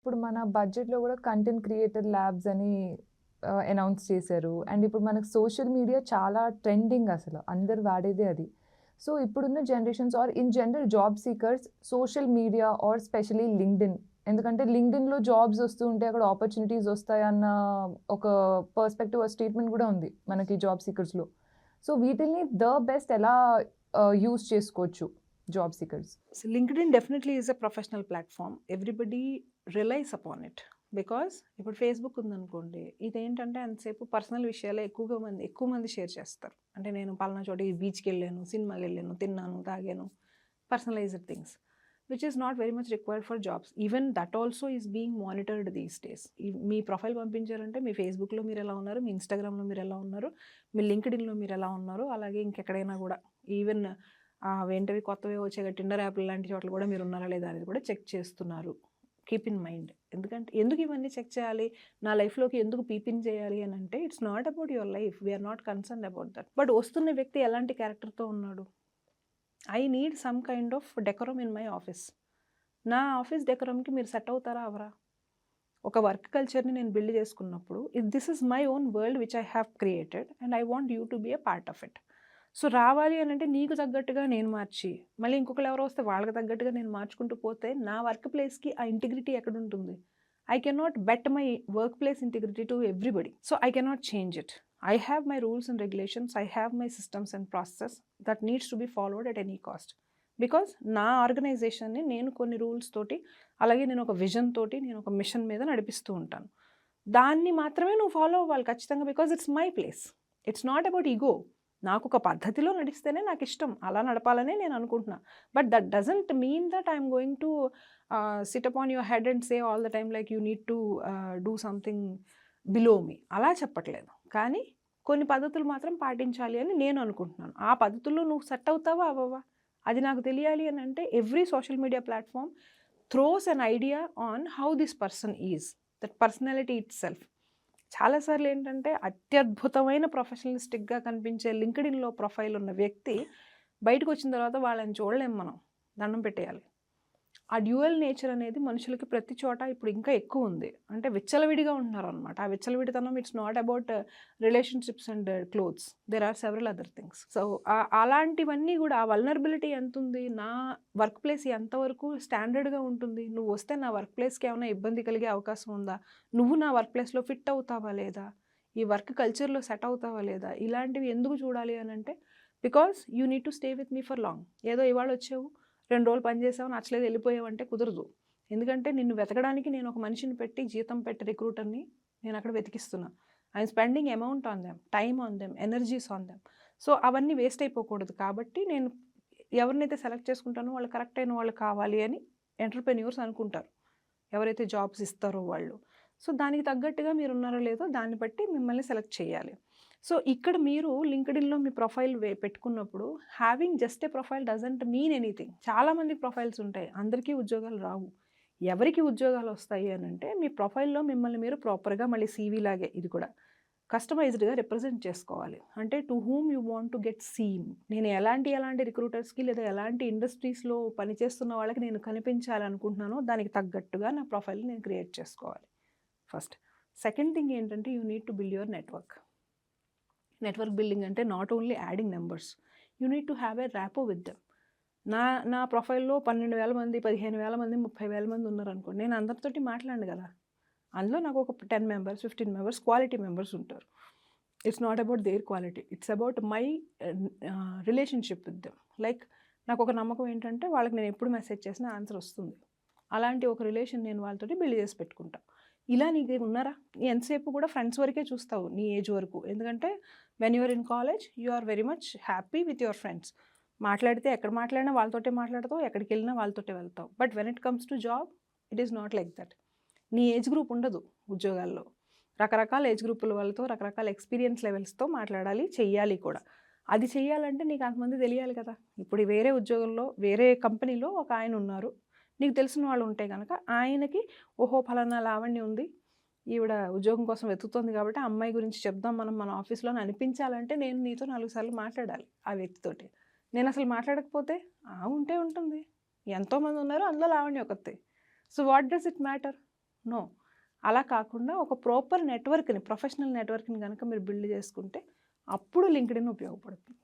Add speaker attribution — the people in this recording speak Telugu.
Speaker 1: ఇప్పుడు మన బడ్జెట్‌లో గూడా కంటెంట్ క్రియేటర్ ల్యాబ్స్ అని అనౌన్స్ చేశారు. అండ్ ఇప్పుడు మనకు సోషల్ మీడియా చాలా ట్రెండింగ్ అసలు. అందరూ వాడేదే అది. సో, ఇప్పుడున్న generations or in general job seekers social media or specially LinkedIn. ఎందుకంటే లింక్డ్ఇన్‌లో జాబ్స్ వస్తూ ఉంటే అక్కడ ఆపర్చునిటీస్ వస్తాయన్న ఒక పర్స్పెక్టివ్ స్టేట్మెంట్ గూడా ఉంది మనకి జాబ్ సీకర్స్‌లో. సో, వీటిల్ని బెస్ట్ ఎలా యూజ్ చేసుకోవచ్చు job seekers?
Speaker 2: So LinkedIn definitely is a professional platform. Everybody relies upon it. Because ఇప్పుడు ఫేస్బుక్ ఉందనుకోండి, ఇదేంటంటే అంతసేపు పర్సనల్ విషయాలే ఎక్కువ మంది షేర్ చేస్తారు. అంటే నేను పలానా చోటికి బీచ్కి వెళ్ళాను, సినిమాకి వెళ్ళాను, తిన్నాను, తాగాను, personalized things which is not very much required for jobs. Even that also is being monitored these days. మీ ప్రొఫైల్ పంపించారంటే మీ ఫేస్బుక్లో మీరు ఎలా ఉన్నారు, మీ ఇన్స్టాగ్రామ్లో మీరు ఎలా ఉన్నారు, మీ లింక్డ్ఇన్లో మీరు ఎలా ఉన్నారు, అలాగే ఇంకెక్కడైనా కూడా ఈవెన్ అవేంటివి కొత్తవి వచ్చాయి టిండర్ యాప్లు లాంటి చోట్ల కూడా మీరు ఉన్నారా లేదా అనేది కూడా చెక్ చేస్తున్నారు. Keep in mind. ఎందుకంటే ఎందుకు ఇవన్నీ చెక్ చేయాలి, నా లైఫ్లోకి ఎందుకు పీపిన్ చేయాలి అని అంటే it's not about your life, we're not concern about that. But వస్తున్న వ్యక్తి ఎలాంటి క్యారెక్టర్తో ఉన్నాడు, I need some kind of decorum in my office. నా ఆఫీస్ డెకరమ్కి మీరు సెట్ అవుతారా అవరా? ఒక వర్క్ కల్చర్ని నేను బిల్డ్ చేసుకున్నప్పుడు this is my own world which I have created and I want you to be a part of it. So రావాలి అని అంటే నీకు తగ్గట్టుగా నేను మార్చి, మళ్ళీ ఇంకొకరు ఎవరో వస్తే వాళ్ళకి తగ్గట్టుగా నేను మార్చుకుంటూ పోతే నా వర్క్ ప్లేస్కి ఆ ఇంటిగ్రిటీ ఎక్కడ ఉంటుంది? I cannot bet my workplace integrity to everybody. So I cannot change it. I have my rules and regulations, I have my systems and process that needs to be followed at any cost. Because నా ఆర్గనైజేషన్ని నేను కొన్ని రూల్స్ తోటి, అలాగే నేను ఒక విజన్ తోటి, నేను ఒక మిషన్ మీద నడిపిస్తూ ఉంటాను. దాన్ని మాత్రమే నువ్వు ఫాలో అవ్వాలి ఖచ్చితంగా, because it's my place. It's not about ego. నాకు ఒక పద్ధతిలో నడిస్తేనే నాకు ఇష్టం, అలా నడపాలనే నేను అనుకుంటున్నా. But that doesn't mean that I'm going to sit upon your head and say all the time like you need to do something below me, అలా చెప్పట్లేదు. కానీ కొన్ని పద్ధతులు మాత్రం పాటించాలి అని నేను అనుకుంటున్నాను. ఆ పద్ధతుల్లో నువ్వు సెట్ అవుతావా అవ్వవా అది నాకు తెలియాలి అని అంటే every social media platform throws an idea on how this person is, that personality it self. చాలాసార్లు ఏంటంటే అత్యద్భుతమైన ప్రొఫెషనలిస్టిక్గా కనిపించే లింక్డ్ఇన్లో ప్రొఫైల్ ఉన్న వ్యక్తి బయటకు వచ్చిన తర్వాత వాళ్ళని చూడలేం, మనం దండం పెట్టేయాలి. ఆ డ్యూయల్ నేచర్ అనేది మనుషులకి ప్రతి చోట ఇప్పుడు ఇంకా ఎక్కువ ఉంది. అంటే విచ్చలవిడిగా ఉంటున్నారు అనమాట. ఆ విచ్చలవిడితనం it's not about relationships and clothes, there are several other things. So అలాంటివన్నీ కూడా ఆ వల్నరబిలిటీ ఎంత ఉంది, నా వర్క్ ప్లేస్ ఎంతవరకు స్టాండర్డ్గా ఉంటుంది, నువ్వు వస్తే నా వర్క్ ప్లేస్కి ఏమైనా ఇబ్బంది కలిగే అవకాశం ఉందా, నువ్వు నా వర్క్ ప్లేస్లో ఫిట్ అవుతావా లేదా, ఈ వర్క్ కల్చర్లో సెట్ అవుతావా లేదా, ఇలాంటివి ఎందుకు చూడాలి అని అంటే because you need to stay with me for long. ఏదో ఇవాళ వచ్చావు, 2 రోజులు పని చేసావు, నచ్చలేదు వెళ్ళిపోయావంటే కుదరదు. ఎందుకంటే నిన్ను వెతకడానికి నేను ఒక మనిషిని పెట్టి, జీతం పెట్టి రిక్రూటర్ని నేను అక్కడ వెతికిస్తున్నా. I'm spending amount on them, time on them, energies on them. So అవన్నీ వేస్ట్ అయిపోకూడదు. కాబట్టి నేను ఎవరినైతే సెలెక్ట్ చేసుకుంటానో వాళ్ళు కరెక్ట్ అయిన వాళ్ళు కావాలి అని ఎంటర్‌ప్రెన్యూర్స్ అనుకుంటారు, ఎవరైతే జాబ్స్ ఇస్తారో వాళ్ళు. సో దానికి తగ్గట్టుగా మీరు ఉన్నారో లేదో దాన్ని బట్టి మిమ్మల్ని సెలెక్ట్ చేయాలి. సో ఇక్కడ మీరు లింక్డ్ఇన్లో మీ ప్రొఫైల్ పెట్టుకున్నప్పుడు having just a profile doesn't mean anything. చాలామంది ప్రొఫైల్స్ ఉంటాయి, అందరికీ ఉద్యోగాలు రావు. ఎవరికి ఉద్యోగాలు వస్తాయి అని అంటే మీ ప్రొఫైల్లో మిమ్మల్ని మీరు ప్రాపర్గా మళ్ళీ సీవీ లాగే ఇది కూడా కస్టమైజ్డ్గా రిప్రజెంట్ చేసుకోవాలి. అంటే to whom you want to get seen. నేను ఎలాంటి రిక్రూటర్స్కి లేదా ఎలాంటి ఇండస్ట్రీస్లో పనిచేస్తున్న వాళ్ళకి నేను కనిపించాలనుకుంటున్నానో దానికి తగ్గట్టుగా నా ప్రొఫైల్ నేను క్రియేట్ చేసుకోవాలి ఫస్ట్. సెకండ్ థింగ్ ఏంటంటే you need to build your network. Network building అంటే not only adding numbers, you need to have a rapport with them. నా ప్రొఫైల్లో 12,000 మంది, 15,000 మంది, 30,000 మంది ఉన్నారనుకోండి, నేను అందరితోటి మాట్లాడను కదా. అందులో నాకు ఒక 10 మెంబర్స్, 15 మెంబర్స్ క్వాలిటీ మెంబర్స్ ఉంటారు. It's not about their quality, it's about my relationship with them. Like నాకు ఒక నమ్మకం ఏంటంటే వాళ్ళకి నేను ఎప్పుడు మెసేజ్ చేసినా ఆన్సర్ వస్తుంది. అలాంటి ఒక రిలేషన్ నేను వాళ్ళతోటి బిల్డ్ చేసి పెట్టుకుంటా. ఇలా నీకు ఉన్నారా, ఎంతసేపు కూడా ఫ్రెండ్స్ వరకే చూస్తావు నీ ఏజ్ వరకు. ఎందుకంటే when you're in college you are very much happy with your friends. మాట్లాడితే ఎక్కడ మాట్లాడినా వాళ్ళతోటే మాట్లాడతావు, ఎక్కడికి వెళ్ళినా వాళ్ళతోటే వెళ్తావు. But when it comes to job it is not like that. నీ ఏజ్ గ్రూప్ ఉండదు ఉద్యోగాల్లో. రకరకాల ఏజ్ గ్రూపుల వాళ్ళతో, రకరకాల ఎక్స్పీరియన్స్ లెవెల్స్తో మాట్లాడాలి, చెయ్యాలి కూడా. అది చెయ్యాలంటే నీకు అంతమంది తెలియాలి కదా. ఇప్పుడు వేరే ఉద్యోగంలో, వేరే కంపెనీలో ఒక ఆయన ఉన్నారు, నీకు తెలిసిన వాళ్ళు ఉంటే కనుక ఆయనకి ఓహో ఫలానా లావణ్య ఉంది, ఈవిడ ఉద్యోగం కోసం వెతుకుతుంది కాబట్టి ఆ అమ్మాయి గురించి చెప్దాం మనం మన ఆఫీస్లో అనిపించాలంటే నేను నీతో 4 సార్లు మాట్లాడాలి ఆ వ్యక్తితోటి. నేను అసలు మాట్లాడకపోతే ఉంటే ఉంటుంది, ఎంతోమంది ఉన్నారు అందులో లావణ్య ఒకతే. So what does it matter? No. అలా కాకుండా ఒక ప్రాపర్ నెట్వర్క్ని, ప్రొఫెషనల్ నెట్వర్క్ని కనుక మీరు బిల్డ్ చేసుకుంటే అప్పుడు లింక్డ్ఇన్ ఉపయోగపడుతుంది.